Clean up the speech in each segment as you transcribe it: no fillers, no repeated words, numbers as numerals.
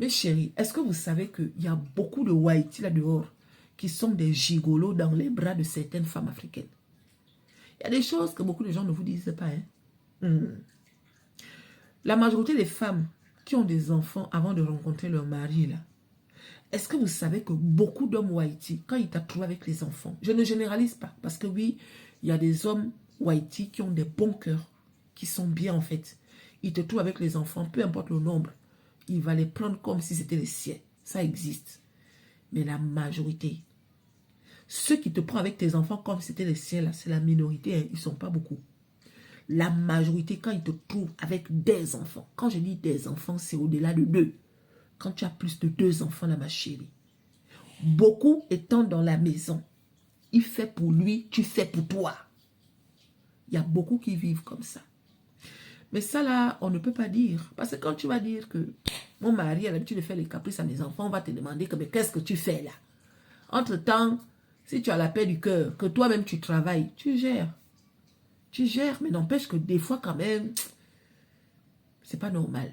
Mes chéris, est-ce que vous savez qu'il y a beaucoup de Haïti là dehors qui sont des gigolos dans les bras de certaines femmes africaines? Il y a des choses que beaucoup de gens ne vous disent pas. Hein? La majorité des femmes qui ont des enfants avant de rencontrer leur mari, là, est-ce que vous savez que beaucoup d'hommes Haïti, quand ils t'attrouvent avec les enfants, je ne généralise pas, parce que oui, il y a des hommes Haïti qui ont des bons cœurs, qui sont bien en fait. Ils te trouvent avec les enfants, peu importe le nombre, il va les prendre comme si c'était les siens. Ça existe. Mais la majorité, ceux qui te prennent avec tes enfants comme si c'était les siens, là, c'est la minorité, hein, ils ne sont pas beaucoup. La majorité, quand ils te trouvent avec des enfants, quand je dis des enfants, c'est au-delà de 2. Quand tu as plus de 2 enfants, là, ma chérie, beaucoup étant dans la maison, il fait pour lui, tu fais pour toi. Il y a beaucoup qui vivent comme ça. Mais ça là, on ne peut pas dire. Parce que quand tu vas dire que mon mari a l'habitude de faire les caprices à mes enfants, on va te demander que mais qu'est-ce que tu fais là? Entre-temps, si tu as la paix du cœur, que toi-même tu travailles, tu gères. Tu gères, mais n'empêche que des fois quand même, c'est pas normal.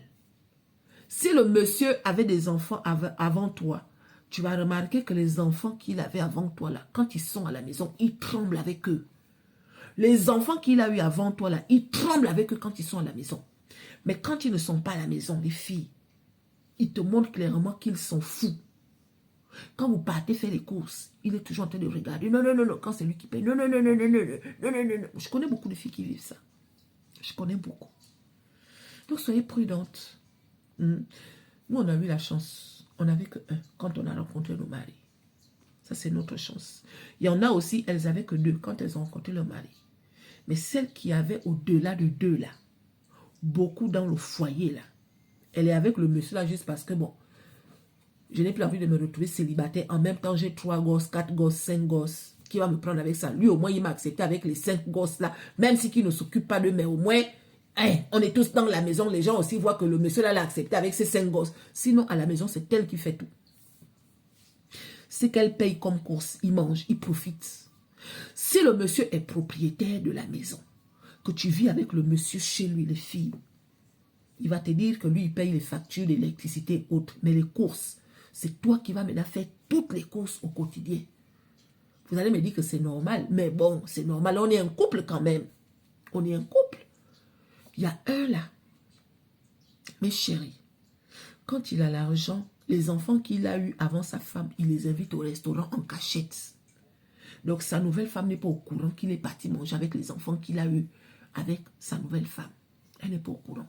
Si le monsieur avait des enfants avant toi, tu vas remarquer que les enfants qu'il avait avant toi là, quand ils sont à la maison, ils tremblent avec eux. Les enfants qu'il a eu avant toi là, ils tremblent avec eux quand ils sont à la maison. Mais quand ils ne sont pas à la maison, les filles, ils te montrent clairement qu'ils sont fous. Quand vous partez faire les courses, il est toujours en train de regarder. Non, non, non, non, quand c'est lui qui paye. Non, non, non, non, non, non, non, non, non, non. Je connais beaucoup de filles qui vivent ça. Je connais beaucoup. Donc, soyez prudentes. Nous, on a eu la chance. On n'avait que un quand on a rencontré nos maris. Ça, c'est notre chance. Il y en a aussi, elles n'avaient que 2 quand elles ont rencontré leur mari. Mais celles qui avaient au-delà de 2 là, beaucoup dans le foyer là, elle est avec le monsieur là juste parce que bon, je n'ai plus envie de me retrouver célibataire. En même temps, j'ai 3 gosses, 4 gosses, 5 gosses. Qui va me prendre avec ça? Lui, au moins, il m'a accepté avec les 5 gosses là. Même si qu'il ne s'occupe pas d'eux, mais au moins, hein, on est tous dans la maison. Les gens aussi voient que le monsieur là l'a accepté avec ses 5 gosses. Sinon, à la maison, c'est elle qui fait tout. C'est qu'elle paye comme course. Il mange, il profite. Si le monsieur est propriétaire de la maison, que tu vis avec le monsieur chez lui, les filles, il va te dire que lui, il paye les factures d'électricité et autres. Mais les courses, c'est toi qui vas maintenant faire toutes les courses au quotidien. Vous allez me dire que c'est normal. Mais bon, c'est normal. On est un couple quand même. On est un couple. Il y a un là. Mes chéris, quand il a l'argent, les enfants qu'il a eus avant sa femme, il les invite au restaurant en cachette. Donc sa nouvelle femme n'est pas au courant qu'il est parti manger avec les enfants qu'il a eus avec sa nouvelle femme. Elle n'est pas au courant.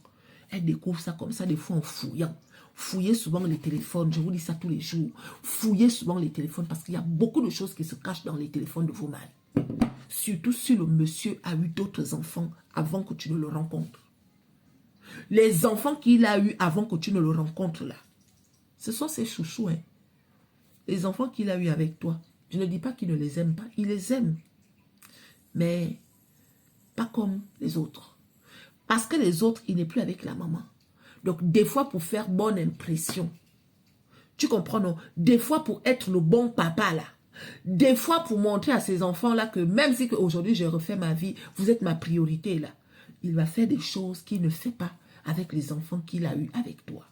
Elle découvre ça comme ça des fois en fouillant. Fouillez souvent les téléphones, je vous dis ça tous les jours. Fouillez souvent les téléphones parce qu'il y a beaucoup de choses qui se cachent dans les téléphones de vos maris. Surtout si le monsieur a eu d'autres enfants avant que tu ne le rencontres. Les enfants qu'il a eu avant que tu ne le rencontres là, ce sont ses chouchous. Hein. Les enfants qu'il a eu avec toi, je ne dis pas qu'il ne les aime pas, il les aime. Mais pas comme les autres. Parce que les autres, il n'est plus avec la maman. Donc, des fois, pour faire bonne impression. Tu comprends, non? Des fois, pour être le bon papa, là. Des fois, pour montrer à ses enfants-là que même si aujourd'hui, je refais ma vie, vous êtes ma priorité, là. Il va faire des choses qu'il ne fait pas avec les enfants qu'il a eus avec toi.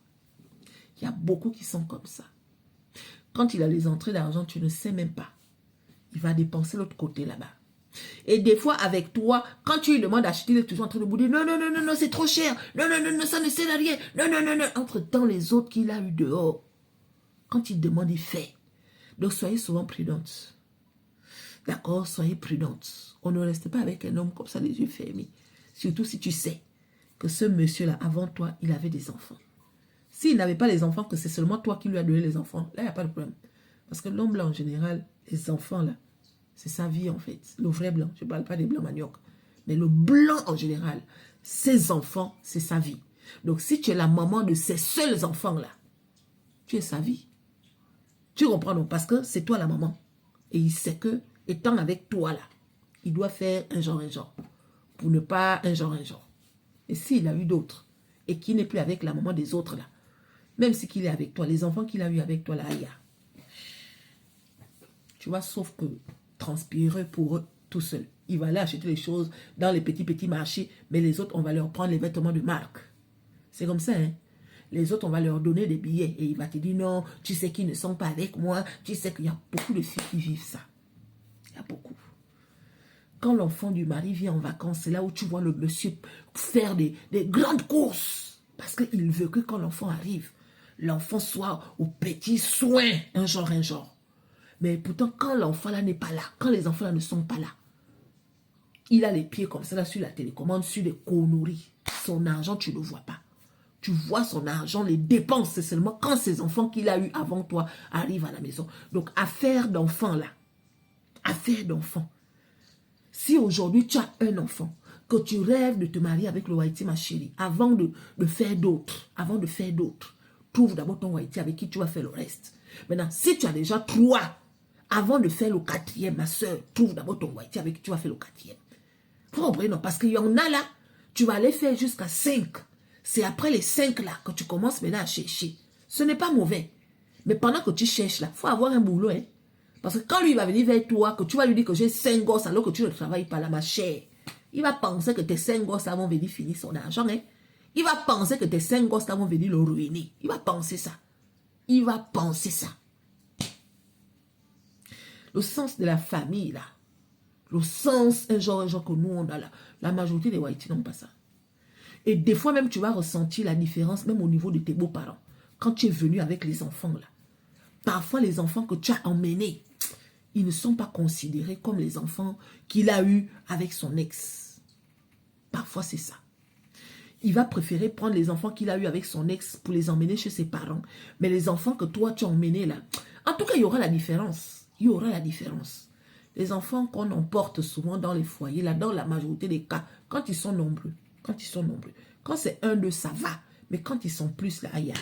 Il y a beaucoup qui sont comme ça. Quand il a les entrées d'argent, tu ne sais même pas. Il va dépenser l'autre côté, là-bas. Et des fois, avec toi, quand tu lui demandes d'acheter, il est toujours en train de bouder. Non, non, non, non, non, c'est trop cher. Non, non, non, non, ça ne sert à rien. Non, non, non, non. Entre-temps, les autres qu'il a eu dehors, quand il demande, il fait. Donc, soyez souvent prudentes. D'accord? Soyez prudentes. On ne reste pas avec un homme comme ça, les yeux fermés. Surtout si tu sais que ce monsieur-là, avant toi, il avait des enfants. S'il n'avait pas les enfants, que c'est seulement toi qui lui as donné les enfants, là, il n'y a pas de problème. Parce que l'homme, là, en général, les enfants, là, c'est sa vie, en fait. Le vrai blanc. Je ne parle pas des blancs manioc. Mais le blanc, en général, ses enfants, c'est sa vie. Donc, si tu es la maman de ces seuls enfants-là, tu es sa vie. Tu comprends, non? Parce que c'est toi la maman. Et il sait que, étant avec toi, là, il doit faire un genre. Pour ne pas un genre. Et s'il a eu d'autres, et qu'il n'est plus avec la maman des autres, là, même si qu'il est avec toi, les enfants qu'il a eu avec toi, là, il y a. Tu vois, sauf que transpirer pour eux tout seul. Il va aller acheter les choses dans les petits marchés, mais les autres, on va leur prendre les vêtements de marque. C'est comme ça, hein. les autres, on va leur donner des billets. Et il va te dire, non, tu sais qu'ils ne sont pas avec moi. Tu sais qu'il y a beaucoup de filles qui vivent ça. Il y a beaucoup. Quand l'enfant du mari vient en vacances, c'est là où tu vois le monsieur faire des grandes courses. Parce qu'il veut que quand l'enfant arrive, l'enfant soit au petit soin, un genre. Mais pourtant, quand l'enfant là n'est pas là, quand les enfants là ne sont pas là, il a les pieds comme ça là sur la télécommande, sur des conneries. Son argent, tu ne le vois pas. Tu vois son argent, les dépenses, c'est seulement quand ces enfants qu'il a eu avant toi arrivent à la maison. Donc, affaire d'enfant là. Affaire d'enfant. Si aujourd'hui tu as un enfant, que tu rêves de te marier avec le Wahiti, ma chérie, avant de faire d'autres, trouve d'abord ton Wahiti avec qui tu vas faire le reste. Maintenant, si tu as déjà 3, avant de faire le 4e, ma soeur, trouve d'abord ton Wahiti avec qui tu vas faire le 4e. Vous comprenez, non? Parce qu'il y en a là, tu vas aller faire jusqu'à 5. C'est après les 5 là que tu commences maintenant à chercher. Ce n'est pas mauvais. Mais pendant que tu cherches là, il faut avoir un boulot. Hein? Parce que quand lui va venir vers toi, que tu vas lui dire que j'ai 5 gosses alors que tu ne travailles pas là, ma chère, il va penser que tes 5 gosses là vont venir finir son argent. Hein? Il va penser que tes 5 gosses là vont venir le ruiner. Il va penser ça. Il va penser ça. Le sens de la famille là, le sens, un genre que nous on a là, la majorité des Wahiti n'ont pas ça. Et des fois même tu vas ressentir la différence même au niveau de tes beaux-parents. Quand tu es venu avec les enfants là, parfois les enfants que tu as emmenés, ils ne sont pas considérés comme les enfants qu'il a eus avec son ex. Parfois c'est ça. Il va préférer prendre les enfants qu'il a eus avec son ex pour les emmener chez ses parents. Mais les enfants que toi tu as emmenés là, en tout cas il y aura la différence. Il y aura la différence. Les enfants qu'on emporte souvent dans les foyers, là, dans la majorité des cas, quand ils sont nombreux, quand c'est 1, 2, ça va. Mais quand ils sont plus là, il y a...